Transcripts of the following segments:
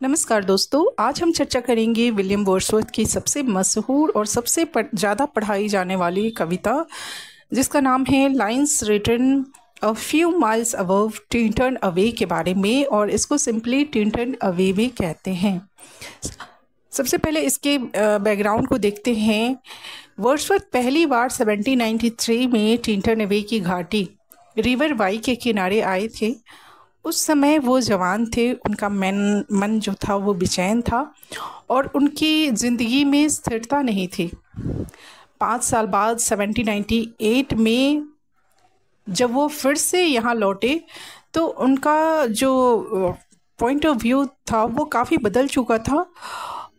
नमस्कार दोस्तों, आज हम चर्चा करेंगे विलियम वर्ड्सवर्थ की सबसे मशहूर और सबसे ज़्यादा पढ़ाई जाने वाली कविता, जिसका नाम है lines written a few miles above Tintern Abbey के बारे में, और इसको सिंपली टिंटन अवे भी कहते हैं। सबसे पहले इसके बैकग्राउंड को देखते हैं। वर्ड्सवर्थ पहली बार 1793 में टिंटन अवे की घाटी रिवर वाई के किनारे आए थे। उस समय वो जवान थे, उनका मन जो था वो बेचैन था और उनकी ज़िंदगी में स्थिरता नहीं थी। 5 साल बाद 1798 में जब वो फिर से यहाँ लौटे तो उनका जो पॉइंट ऑफ व्यू था वो काफ़ी बदल चुका था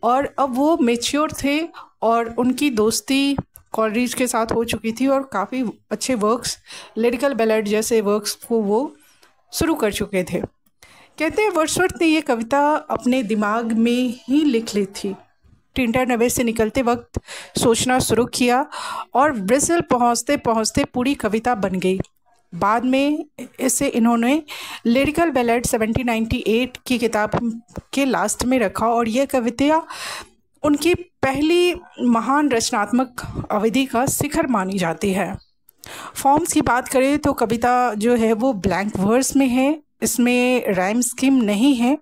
और अब वो मैच्योर थे और उनकी दोस्ती कॉलरिज के साथ हो चुकी थी और काफ़ी अच्छे वर्क्स, लिरिकल बैलेड जैसे वर्क्स को वो शुरू कर चुके थे। कहते हैं वर्ड्सवर्थ ने ये कविता अपने दिमाग में ही लिख ली थी। टिंटन अवे से निकलते वक्त सोचना शुरू किया और ब्रिस्टल पहुँचते पहुँचते पूरी कविता बन गई। बाद में इसे इन्होंने लिरिकल बैलेड 1798 की किताब के लास्ट में रखा और यह कविता उनकी पहली महान रचनात्मक अवधि का शिखर मानी जाती है। फॉर्म्स की बात करें तो कविता जो है वो ब्लैंक वर्स में है, इसमें राइम स्कीम नहीं है,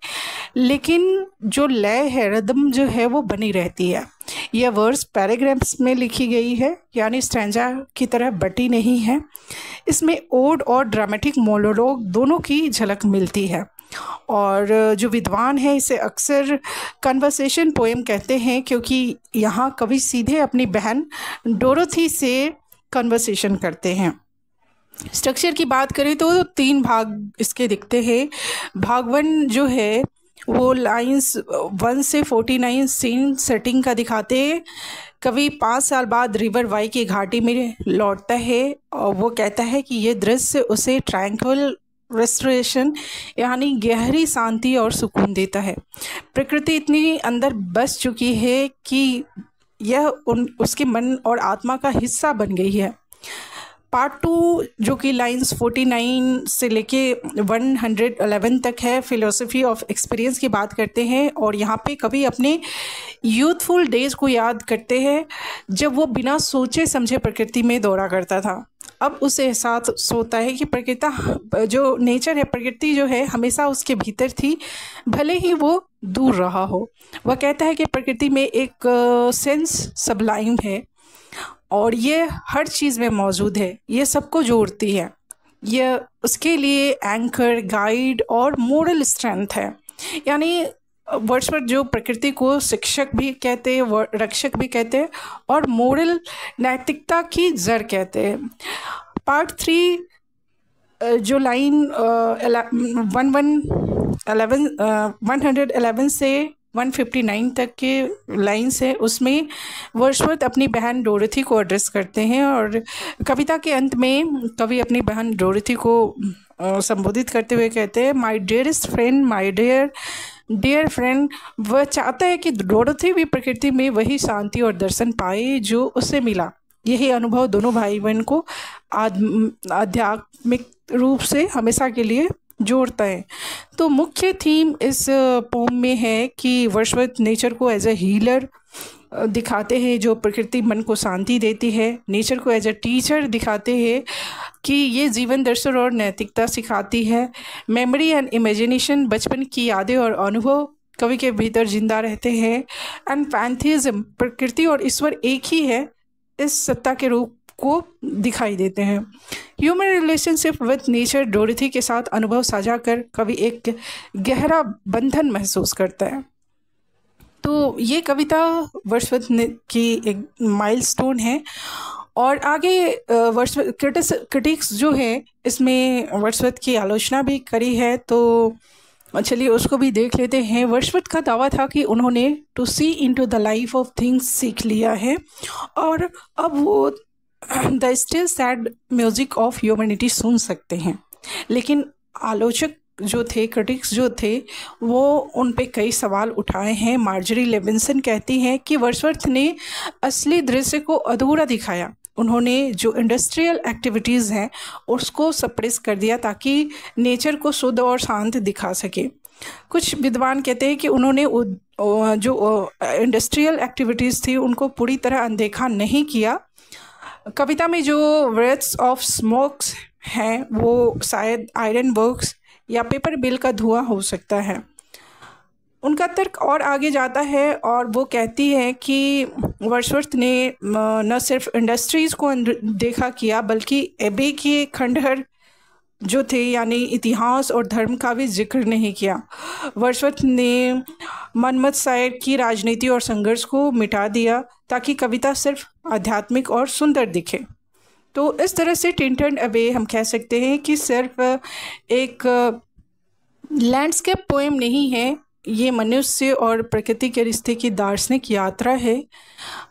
लेकिन जो लय है, रिदम जो है वो बनी रहती है। यह वर्स पैराग्राफ्स में लिखी गई है, यानी स्टैंजा की तरह बटी नहीं है। इसमें ओड और ड्रामेटिक मोनोलॉग दोनों की झलक मिलती है और जो विद्वान है इसे अक्सर कन्वर्सेशन पोएम कहते हैं, क्योंकि यहाँ कवि सीधे अपनी बहन डोरोथी से कन्वर्सेशन करते हैं। स्ट्रक्चर की बात करें तो 3 भाग इसके दिखते हैं। भाग 1 जो है वो लाइंस 1 से 49 सीन सेटिंग का दिखाते हैं। कवि 5 साल बाद रिवर वाई की घाटी में लौटता है और वो कहता है कि ये दृश्य उसे ट्रैंक्विल रेस्टोरेशन यानी गहरी शांति और सुकून देता है। प्रकृति इतनी अंदर बस चुकी है कि यह उसके मन और आत्मा का हिस्सा बन गई है। पार्ट 2 जो कि लाइंस 49 से लेके 111 तक है, फिलोसफी ऑफ एक्सपीरियंस की बात करते हैं और यहाँ पे कवि अपने यूथफुल डेज को याद करते हैं जब वो बिना सोचे समझे प्रकृति में दौड़ा करता था। अब उसे एहसास होता है कि प्रकृति जो नेचर है, प्रकृति जो है हमेशा उसके भीतर थी, भले ही वो दूर रहा हो। वह कहता है कि प्रकृति में एक सेंस सबलाइम है और ये हर चीज़ में मौजूद है, ये सबको जोड़ती है। यह उसके लिए एंकर, गाइड और मोरल स्ट्रेंथ है। यानी वर्ड्सवर्थ जो प्रकृति को शिक्षक भी कहते हैं, रक्षक भी कहते हैं और मोरल नैतिकता की जड़ कहते हैं। पार्ट 3 जो लाइन 111 से 159 तक के लाइन्स है, उसमें वर्ड्सवर्थ अपनी बहन डोरोथी को एड्रेस करते हैं और कविता के अंत में कवि अपनी बहन डोरोथी को संबोधित करते हुए कहते हैं, my dearest friend, my dear friend. वह चाहता है कि डोरोथी भी प्रकृति में वही शांति और दर्शन पाए जो उसे मिला। यही अनुभव दोनों भाई बहन को आध्यात्मिक रूप से हमेशा के लिए जोड़ता है। तो मुख्य थीम इस पोम में है कि वर्ड्सवर्थ नेचर को एज ए हीलर दिखाते हैं जो प्रकृति मन को शांति देती है। नेचर को एज ए टीचर दिखाते हैं कि ये जीवन दर्शन और नैतिकता सिखाती है। मेमोरी एंड इमेजिनेशन, बचपन की यादें और अनुभव कवि के भीतर जिंदा रहते हैं। एंड पैंथीज़म, प्रकृति और ईश्वर एक ही है, इस सत्ता के रूप को दिखाई देते हैं। Human relationship with nature, Dorothy के साथ अनुभव साझा कर कवि एक गहरा बंधन महसूस करता है। तो ये कविता वर्ड्सवर्थ की एक माइलस्टोन है और आगे वर्ड्सवर्थ क्रिटिक्स जो है इसमें वर्ड्सवर्थ की आलोचना भी करी है, तो चलिए उसको भी देख लेते हैं। वर्ड्सवर्थ का दावा था कि उन्होंने to see into the life of things सीख लिया है और अब वो the still sad music of humanity सुन सकते हैं। लेकिन आलोचक जो थे, क्रिटिक्स जो थे, वो उन पे कई सवाल उठाए हैं। मार्जरी लेविंसन कहती हैं कि वर्ड्सवर्थ ने असली दृश्य को अधूरा दिखाया। उन्होंने जो इंडस्ट्रियल एक्टिविटीज़ हैं उसको सप्रेस कर दिया ताकि नेचर को शुद्ध और शांत दिखा सके। कुछ विद्वान कहते हैं कि उन्होंने जो इंडस्ट्रियल एक्टिविटीज़ थी उनको पूरी तरह अनदेखा नहीं किया। कविता में जो व्रेथ्स ऑफ स्मोक्स हैं वो शायद आयरन वर्क्स या पेपर मिल का धुआं हो सकता है। उनका तर्क और आगे जाता है और वो कहती है कि वर्ड्सवर्थ ने न सिर्फ इंडस्ट्रीज़ को अनदेखा किया बल्कि एबे के खंडहर जो थे यानी इतिहास और धर्म का भी जिक्र नहीं किया। वर्ड्सवर्थ ने मनमत शायर की राजनीति और संघर्ष को मिटा दिया ताकि कविता सिर्फ आध्यात्मिक और सुंदर दिखे। तो इस तरह से टिंटन अवे हम कह सकते हैं कि सिर्फ एक लैंडस्केप पोएम नहीं है, ये मनुष्य और प्रकृति के रिश्ते की दार्शनिक यात्रा है।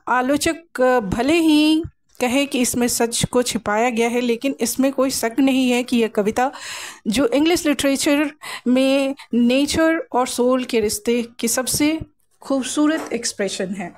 आलोचक भले ही कहे कि इसमें सच को छिपाया गया है, लेकिन इसमें कोई शक नहीं है कि यह कविता जो इंग्लिश लिटरेचर में नेचर और सोल के रिश्ते की सबसे खूबसूरत एक्सप्रेशन है।